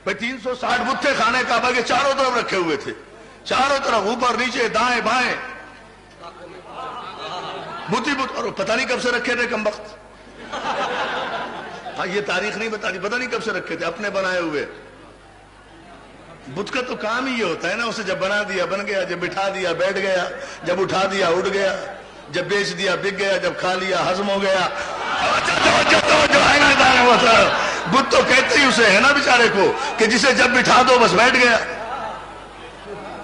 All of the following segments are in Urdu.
بھائی 360 بت تھے خانے کعبہ کے چاروں طرف رکھے ہوئے تھے، چاروں طرف، اوپر نیچے دائیں بائیں بت، اور پتہ نہیں کب سے رکھے تھے کم وقت. ہاں یہ تاریخ نہیں بتا دی، پتہ نہیں کب سے رکھے تھے، اپنے بنائے ہوئے. بت کا تو کام ہی یہ ہوتا ہے نا، اسے جب بنا دیا بن گیا، جب بٹھا دیا بیٹھ گیا، جب اٹھا دیا اٹھ گیا، جب بیچ دیا بک گیا، جب کھا لیا ہضم ہو گیا. بت تو کہتے ہی اسے ہے نا بیچارے کو کہ جسے جب بٹھا دو بس بیٹھ گیا،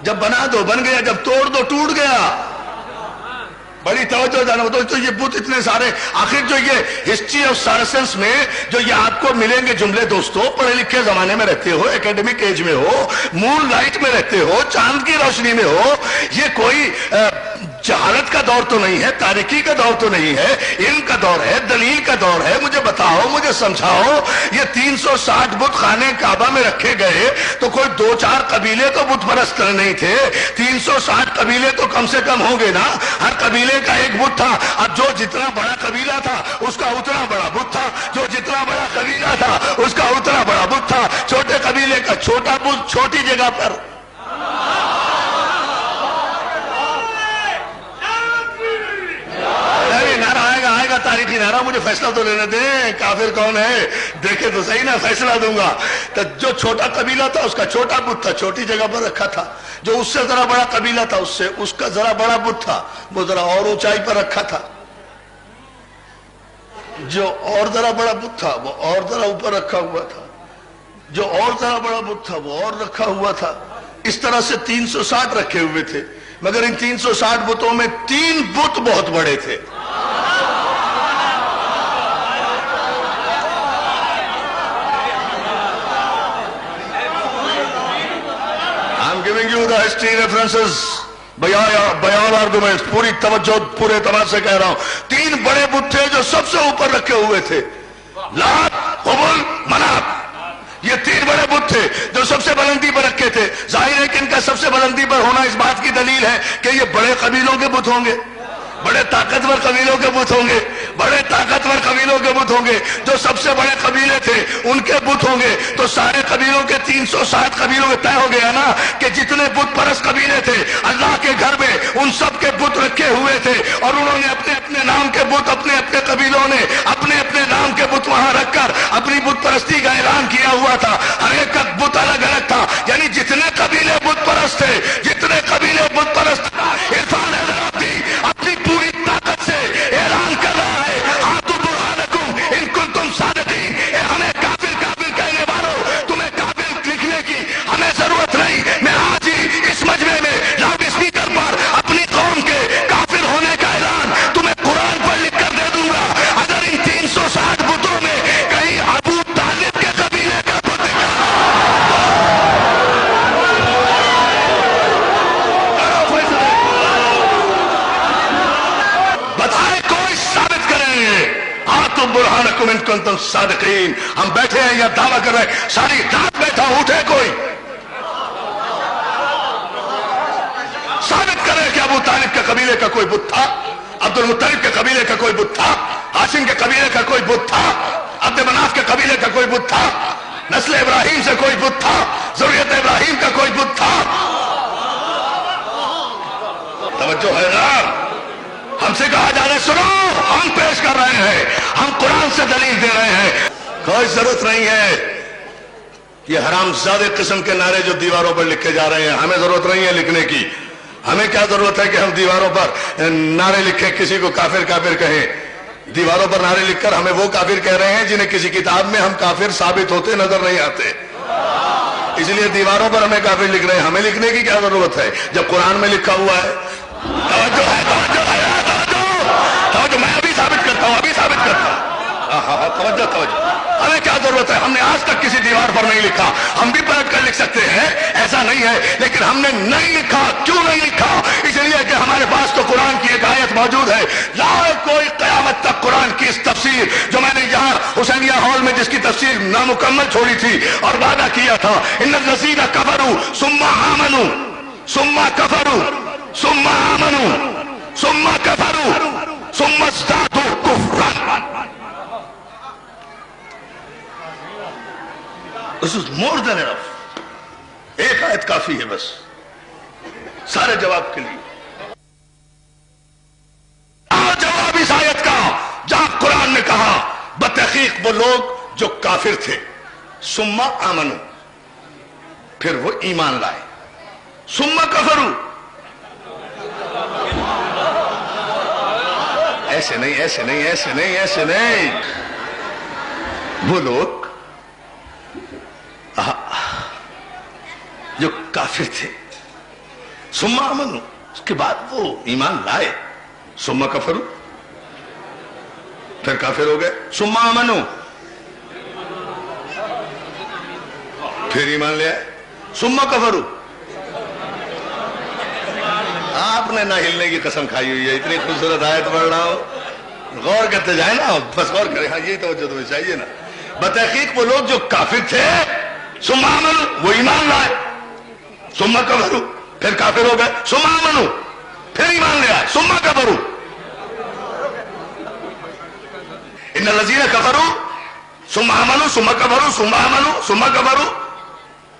جب بنا دو بن گیا، جب توڑ دو ٹوٹ گیا. بڑی توجہ جانا. تو یہ بت اتنے سارے، آخر جو یہ ہسٹری آف سارسنس میں جو یہ آپ کو ملیں گے جملے دوستو، پڑھے لکھے زمانے میں رہتے ہو، ایکیڈمک ایج میں ہو، مون لائٹ میں رہتے ہو، چاند کی روشنی میں ہو، یہ کوئی جہالت کا دور تو نہیں ہے، تاریکی کا دور تو نہیں ہے، علم کا دور ہے، دلیل کا دور ہے. مجھے بتاؤ، مجھے سمجھاؤ، یہ 360 بت خانے کعبہ میں رکھے گئے تو کوئی 2-4 قبیلے تو بت پرست نہیں تھے، 360 قبیلے تو کم سے کم ہوں گے نا. ہر قبیلے کا ایک بت تھا. اب جو جتنا بڑا قبیلہ تھا اس کا اتنا بڑا بت تھا، جو جتنا بڑا قبیلہ تھا اس کا اتنا بڑا بت تھا. چھوٹے قبیلے کا چھوٹا بت چھوٹی جگہ پر. آئے گا تاریخی نعرہ، مجھے فیصلہ تو لینے دیں، کافر کون ہے دیکھے تو صحیح نا، فیصلہ دوں گا. تو جو چھوٹا قبیلہ تھا اس کا چھوٹا بت تھا، چھوٹی جگہ پر رکھا تھا. جو اس سے ذرا بڑا قبیلہ تھا اس کا ذرا بڑا بت تھا، وہ ذرا اور اونچائی پر رکھا تھا. جو اور ذرا بڑا بت تھا وہ اور ذرا اوپر رکھا ہوا تھا. جو اور ذرا بڑا بت تھا وہ اور رکھا ہوا تھا. اس طرح سے 360 رکھے ہوئے تھے. مگر ان 360 بتوں میں 3 بت بہت بڑے تھے. I'm giving you the history references, بیان arguments, پوری توجہ پورے اعتبار سے کہہ رہا ہوں. 3 بڑے بت تھے جو سب سے اوپر رکھے ہوئے تھے، لات، حبل، منات. یہ 3 بڑے بت تھے جو سب سے بلندی پر رکھے تھے. ظاہر ہے کہ ان کا سب سے بلندی پر ہونا اس بات کی دلیل ہے کہ یہ بڑے قبیلوں کے بت ہوں گے، بڑے طاقتور قبیلوں کے بت ہوں گے، بڑے طاقتور قبیلوں کے بت ہوں گے. جو سب سے بڑے قبیلے تھے ان کے بت ہوں گے. تو سارے قبیلوں کے 360 قبیلوں میں طے ہو گیا نا کہ جتنے بت پرست قبیلے تھے اللہ کے گھر میں ان سب کے بت رکھے ہوئے تھے، اور انہوں نے اپنے اپنے نام کے بت، اپنے اپنے قبیلوں نے اپنے اپنے نام کے بت وہاں رکھ کر اپنی بت پرستی کا اعلان کیا ہوا تھا. ہر ایک کا بت الگ الگ تھا. یعنی جتنے قبیلے بت پرست تھے، جتنے قبیلے بت پرست، عرفان اپنی پوری طاقت سے اعلان کر رہا ہے، ہاتھوں برہانکم ان کنتم صادقین. ہمیں کافر کافر کہنے والوں، تمہیں کافر لکھنے کی ہمیں ضرورت نہیں. میں آج ہی اس مجمع میں لاؤڈ اسپیکر پر اپنی قوم کے کافر ہونے کا اعلان تمہیں قرآن پر لکھ کر دے دوں گا. اگر ان 360 بتوں میں کہیں ابو طالب کے قبیلے کا بت بتائے، کوئی ثابت کریں. تم برہانکم ان کنتم صادقین. ہم بیٹھے ہیں یا دعویٰ کر رہے ہیں، ساری رات بیٹھا اٹھے کوئی ثابت کرے کہ ابو طالب کے قبیلے کا کوئی بت تھا، عبد المطلب کے قبیلے کا کوئی بت تھا، ہاشم کے قبیلے کا کوئی بت تھا، عبد مناف کے قبیلے کا کوئی بت تھا، نسل ابراہیم سے کوئی بت تھا، ذریت ابراہیم کا کوئی بت تھا. توجہ ہے نا؟ ہم سے کہا جا رہا ہے سنو، ہم پیش کر رہے ہیں، ہم قرآن سے دلیل دے رہے ہیں. کوئی ضرورت نہیں ہے یہ حرام زادے قسم کے نعرے جو دیواروں پر لکھے جا رہے ہیں. ہمیں ضرورت نہیں ہے لکھنے کی. ہمیں کیا ضرورت ہے کہ ہم دیواروں پر نعرے لکھیں، کسی کو کافر کافر کہیں. دیواروں پر نعرے لکھ کر ہمیں وہ کافر کہہ رہے ہیں جنہیں کسی کتاب میں ہم کافر ثابت ہوتے نظر نہیں آتے. اس لیے دیواروں پر ہمیں کافر لکھ رہے ہیں. ہمیں لکھنے کی کیا ضرورت ہے جب قرآن میں لکھا ہوا ہے. توجہ ہے، توجہ ہے، توجہ. میں ابھی ثابت کرتا ہوں، ابھی ثابت کرتا ہوں. توجہ توجہ. ہمیں کیا ضرورت ہے؟ ہم نے آج تک کسی دیوار پر نہیں لکھا. ہم بھی پلٹ کر لکھ سکتے ہیں، ایسا نہیں ہے، لیکن ہم نے نہیں لکھا. کیوں نہیں لکھا؟ اس لیے کہ ہمارے پاس تو قرآن کی ایک آیت موجود ہے. لا کوئی قیامت تک قرآن کی اس تفسیر جو میں نے یہاں حسینیہ ہال میں جس کی تفسیر نامکمل چھوڑی تھی اور وعدہ کیا تھا، ان الذین کفروا ثم آمنوا ثم کفروا ثم آمنوا ثم کفروا ثم ازدادوا کفرا. This is more than enough. ایک آیت کافی ہے بس سارے جواب کے لیے. جواب اس آیت کا جہاں قرآن نے کہا بتحقیق وہ لوگ جو کافر تھے ثم آمنوا پھر وہ ایمان لائے ثم کفروا ایسے نہیں ایسے نہیں ایسے نہیں ایسے نہیں وہ لوگ جو کافر تھے ثم آمنوا اس کے بعد وہ ایمان لائے ثم کفروا پھر کافر ہو گئے ثم آمنوا پھر ایمان لے آئے ثم کفروا. آپ نے نہ ہلنے کی قسم کھائی ہوئی ہے اتنی خوبصورت آیت پڑھ رہا ہوں غور کرتے جائیں نا بس غور کریں ہاں یہی توجہ تمہیں چاہیے نا. بتحقیق وہ لوگ جو کافر تھے ثم آمنوا وہ ایمان لائے ثم کفروا پھر کافر ہو گئے ثم آمنوا پھر ایمان لے آئے ثم کفروا. ان الذین کفروا ثم آمنوا ثم کفروا ثم آمنوا ثم کفروا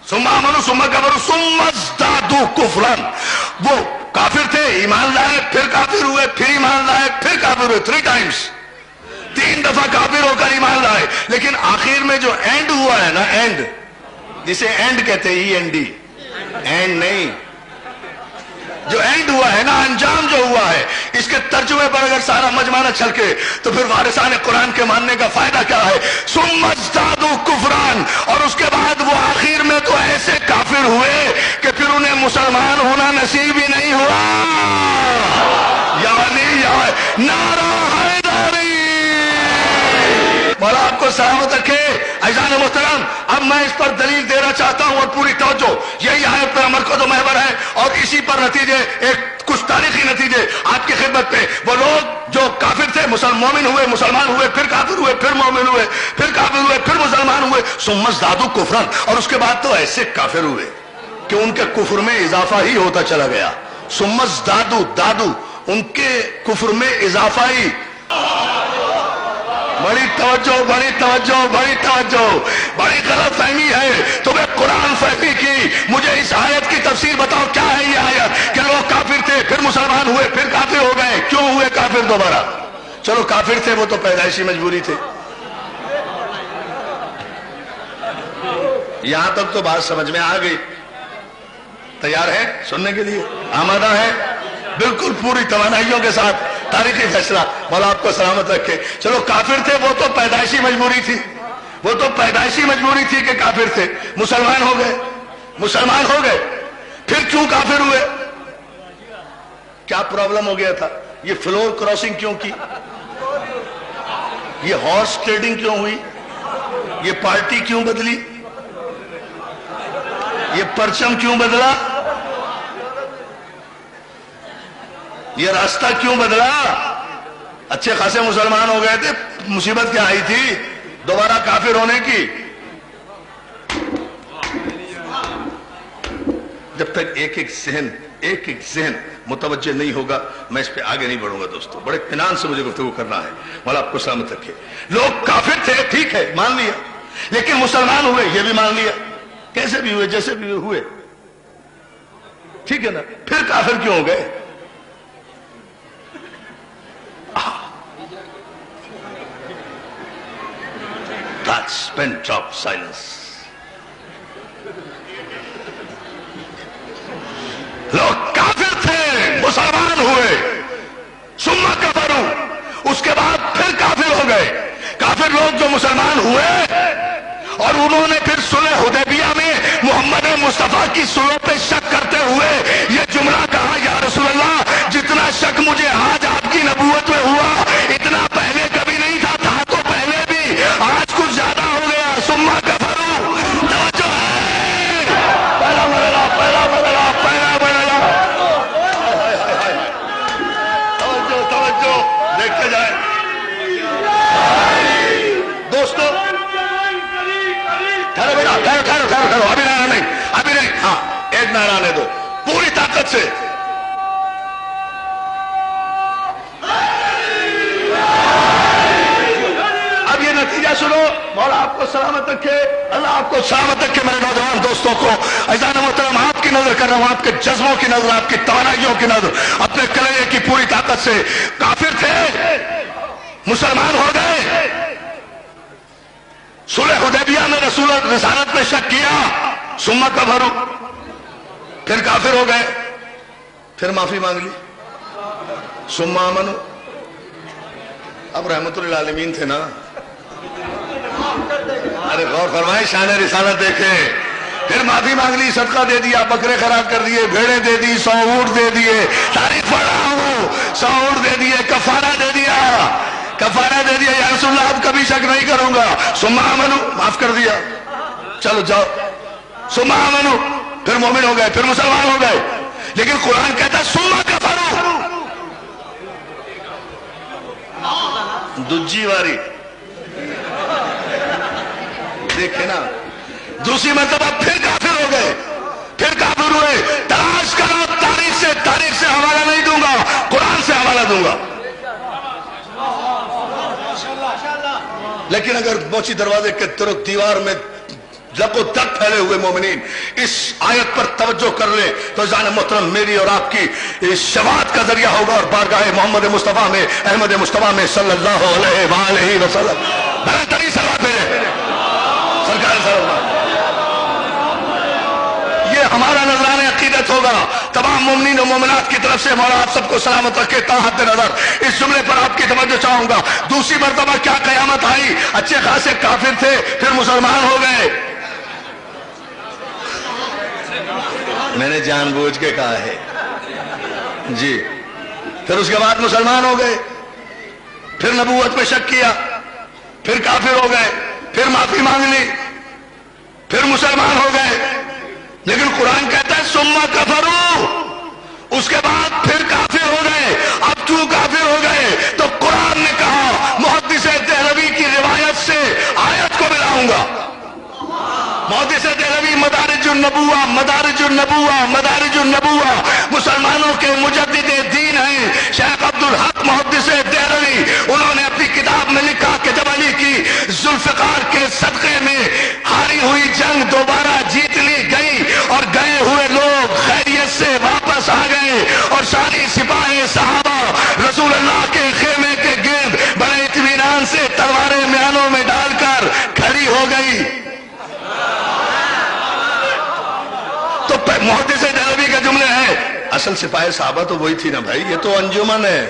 ثم آمنوا ثم کفروا ثم ازدادوا کفرا. وہ کافر تھے ایمان لائے پھر کافر ہوئے پھر ایمان لائے پھر کافر ہوئے 3 times 3 دفعہ کافر ہو کر ایمان لائے. لیکن آخر میں جو اینڈ ہوا ہے نا اینڈ جسے اینڈ کہتے ہیں END اینڈ نہیں جو اینڈ ہوا ہے نا انجام جو ہوا ہے اس کے ترجمے پر اگر سارا مجمع نہ چھلکے تو پھر وارثان قرآن کے ماننے کا فائدہ کیا ہے. ثم ازدادوا کفران اور اس کے بعد وہ آخر میں تو ایسے کافر ہوئے کہ پھر انہیں مسلمان ہونا نصیب ہی نہیں ہوا. یا علی یا نعرہ حیدری مولا آپ کو سلامت رکھے. عزیزان محترم اب میں اس پر دلیل دینا چاہتا ہوں اور پوری توجہ یہی آیت پر مرکز و محور ہے اور اسی پر نتیجے ایک کچھ تاریخی نتیجے آپ کی خدمت پہ. وہ لوگ جو کافر تھے مومن ہوئے مسلمان ہوئے پھر کافر ہوئے پھر مومن ہوئے پھر کافر ہوئے پھر مسلمان ہوئے ثم ازدادوا کفرا اور اس کے بعد تو ایسے کافر ہوئے کہ ان کے کفر میں اضافہ ہی ہوتا چلا گیا. ثم ازدادوا دادو ان کے کفر میں اضافہ ہی. بڑی توجہ بڑی توجہ بڑی توجہ بڑی غلط فہمی ہے تمہیں قرآن فہمی کی. مجھے اس آیت کی تفسیر بتاؤ کیا ہے یہ آیت کہ لوگ کافر تھے پھر مسلمان ہوئے پھر کافر ہو گئے کیوں ہوئے کافر دوبارہ. چلو کافر تھے وہ تو پیدائشی مجبوری تھے. یہاں تک تو بات سمجھ میں آ گئی. تیار ہے سننے کے لیے آمادہ ہے بالکل پوری توانائیوں کے ساتھ. تاریخی فیصلہ مولا آپ کو سلامت رکھے. چلو کافر تھے وہ تو پیدائشی مجبوری تھی وہ تو پیدائشی مجبوری تھی کہ کافر تھے مسلمان ہو گئے پھر کیوں کافر ہوئے. کیا پرابلم ہو گیا تھا. یہ فلور کراسنگ کیوں کی یہ ہارس ٹریڈنگ کیوں ہوئی یہ پارٹی کیوں بدلی یہ پرچم کیوں بدلا یہ راستہ کیوں بدلا. اچھے خاصے مسلمان ہو گئے تھے مصیبت کیا آئی تھی دوبارہ کافر ہونے کی. جب تک ایک ایک ذہن متوجہ نہیں ہوگا میں اس پہ آگے نہیں بڑھوں گا. دوستو بڑے اطمینان سے مجھے گفتگو کرنا ہے. مولا آپ کو سلامت رکھے. لوگ کافر تھے ٹھیک ہے مان لیا لیکن مسلمان ہوئے یہ بھی مان لیا. کیسے بھی ہوئے جیسے بھی ہوئے ٹھیک ہے نا. پھر کافر کیوں ہو گئے. That's pent up silence. لوگ کافر تھے مسلمان ہوئے ثم کفروا اس کے بعد پھر کافر ہو گئے. کافر لوگ جو مسلمان ہوئے اور انہوں نے پھر صلح حدیبیہ میں محمد مصطفیٰ کی صلح پہ شک کرتے ہوئے یہ جملہ کہا یا رسول اللہ جتنا شک مجھے آج آپ کی نبوت میں ہوا اتنا پہلے کبھی نہیں تھا تو پہلے بھی آج کچھ زیادہ ہو گیا. ثم کفروا توجہ ہے پہلا مرحلہ توجہ دیکھتے جائیں دوستو. ٹھہرو ابھی نہیں ہاں کو سلامت رکھے میرے نوجوان دوستوں کو. عزیزان محترم آپ کی نظر کر رہا ہوں, آپ کے جذبوں کی نظر, آپ کی توانائیوں کی نظر, اپنے کلیجے کی پوری طاقت سے. کافر تھے, مسلمان ہو گئے. صلح حدیبیہ میں رسول رسالت میں شک کیا, ثم کفروا, پھر کافر ہو گئے, پھر معافی مانگ لی, ثم آمنوا. اب رحمت للعالمین تھے نا. ارے غور فرمائے, شان رسالت دیکھیں. پھر معافی مانگ لی, صدقہ دے دیا, بکرے خراب کر دیے, بھیڑیں دے دی, 100 اونٹ دے دیے, تاریخ پڑھ رہا ہوں, 100 اونٹ دے دیے, کفارہ دے دیا, کفارہ دے دیا. یا رسول اللہ اب کبھی شک نہیں کروں گا. ثم آمنوا, معاف کر دیا, چلو جاؤ. ثم آمنوا, پھر مومن ہو گئے, پھر مسلمان ہو گئے. لیکن قرآن کہتا ہے ثم کفروا, دجی واری. دیکھیں نا, دوسری مرتبہ پھر کافر ہو گئے, پھر کافر ہوئے. تلاش کرو تاریخ سے, تاریخ سے حوالہ نہیں دوں گا, قرآن سے حوالہ دوں گا. لیکن اگر موچی دروازے کے طرف دیوار میں لب و دب پھیلے ہوئے مومنین اس آیت پر توجہ کر لیں تو جان محترم میری اور آپ کی شفاعت کا ذریعہ ہوگا, اور بارگاہ محمد مصطفیٰ میں, احمد مصطفیٰ میں صلی اللہ علیہ وآلہ وسلم بہترین صلوات بھیجیں سرکار صلی. یہ ہمارا نذرانِ عقیدت ہوگا تمام مومنین و مومنات کی طرف سے. مولا آپ سب کو سلامت رکھے. تا حد نظر اس جملے پر آپ کی توجہ چاہوں گا. دوسری مرتبہ کیا قیامت آئی, اچھے خاصے کافر تھے, پھر مسلمان ہو گئے. میں نے جان بوجھ کے کہا ہے جی. پھر اس کے بعد مسلمان ہو گئے, پھر نبوت میں شک کیا, پھر کافر ہو گئے, پھر معافی مانگ لی, پھر مسلمان ہو گئے. لیکن قرآن کہتا ہے ثم کفروا, اس کے بعد پھر کافر ہو گئے. اب کیوں کافر ہو گئے تو قرآن نے کہا, محدث دہلوی کی روایت سے آیت کو ملاؤں گا. محدث دہلوی مدارج النبوہ, مدارج النبوہ, مدارج النبوہ, مسلمانوں کے مجدد دین ہیں شیخ عبدالحق محدث دہلوی. انہوں نے اپنی کتاب میں لکھا کہ جب علی کی ذوالفقار کے صدقے میں ہاری ہوئی جنگ دوبارہ جیت لی گئی اور گئے ہوئے لوگ خیریت سے واپس آ گئے, اور ساری سپاہ صحابہ رسول اللہ کے خیمے کے گرد بڑے اطمینان سے تلواریں میانوں میں ڈال کر کھڑی ہو گئی. تو محدث دہلوی کا جملے ہیں, اصل سپاہ صحابہ تو وہی تھی نا بھائی, یہ تو انجمن ہے,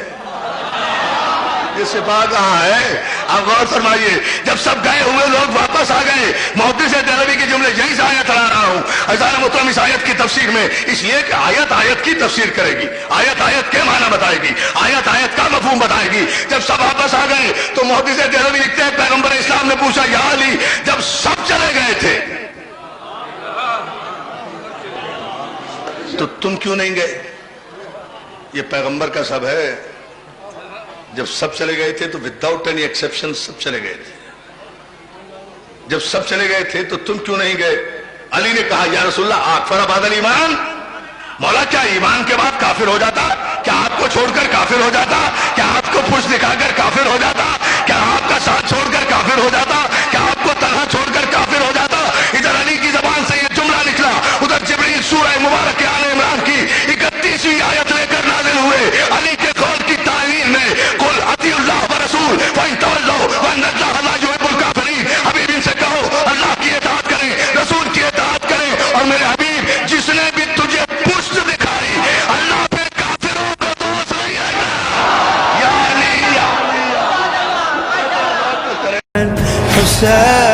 یہ سپاہ کہاں ہے. آپ غور فرمائیے, جب سب گئے ہوئے لوگ واپس آ گئے. محدث دہلوی کے جملے یہی سے آیت لا رہا ہوں عزیزان محترم اس آیت کی تفسیر میں, اس لیے کہ آیت آیت کی تفسیر کرے گی, آیت آیت کے معنی بتائے گی, آیت آیت کا مفہوم بتائے گی. جب سب واپس آ گئے تو محدث دہلوی لکھتے ہیں پیغمبر اسلام نے پوچھا یا علی جب سب چلے گئے تھے تو تم کیوں نہیں گئے؟ یہ پیغمبر کا سب ہے. جب سب چلے گئے تھے تو وداؤٹ اینی ایکسیپشن سب چلے گئے تھے. جب سب چلے گئے تھے تو تم کیوں نہیں گئے؟ علی نے کہا یا رسول اللہ اکفر بعد الایمان, مولا کیا ایمان کے بعد کافر ہو جاتا؟ کیا آپ کو چھوڑ کر کافر ہو جاتا؟ کیا آپ کو پوچھ دکھا کر کافر ہو جاتا؟ کیا آپ کا ساتھ چھوڑ کر کافر ہو جاتا؟ کیا آپ کو تنہا چھوڑ کر کافر ہو جاتا؟ ادھر علی کی زبان سے یہ جملہ نکلا, ادھر جبریل سورہ مبارک آل عمران کی 31ویں آیت لے کر نازل ہوئے. علی کے قول کی تعلیم میں قل اطیعوا اللہ ورسول فإن تولوا فإن اللہ لا يحب الکافرین. حبیب ان سے کہو اللہ کی اطاعت کریں, رسول کی اطاعت کریں, اور میرے حبیب جس نے بھی تجھے پشت دکھائی اللہ پھر کافروں کا دوست نہیں ہے. یا علی, یا علی, یا علی.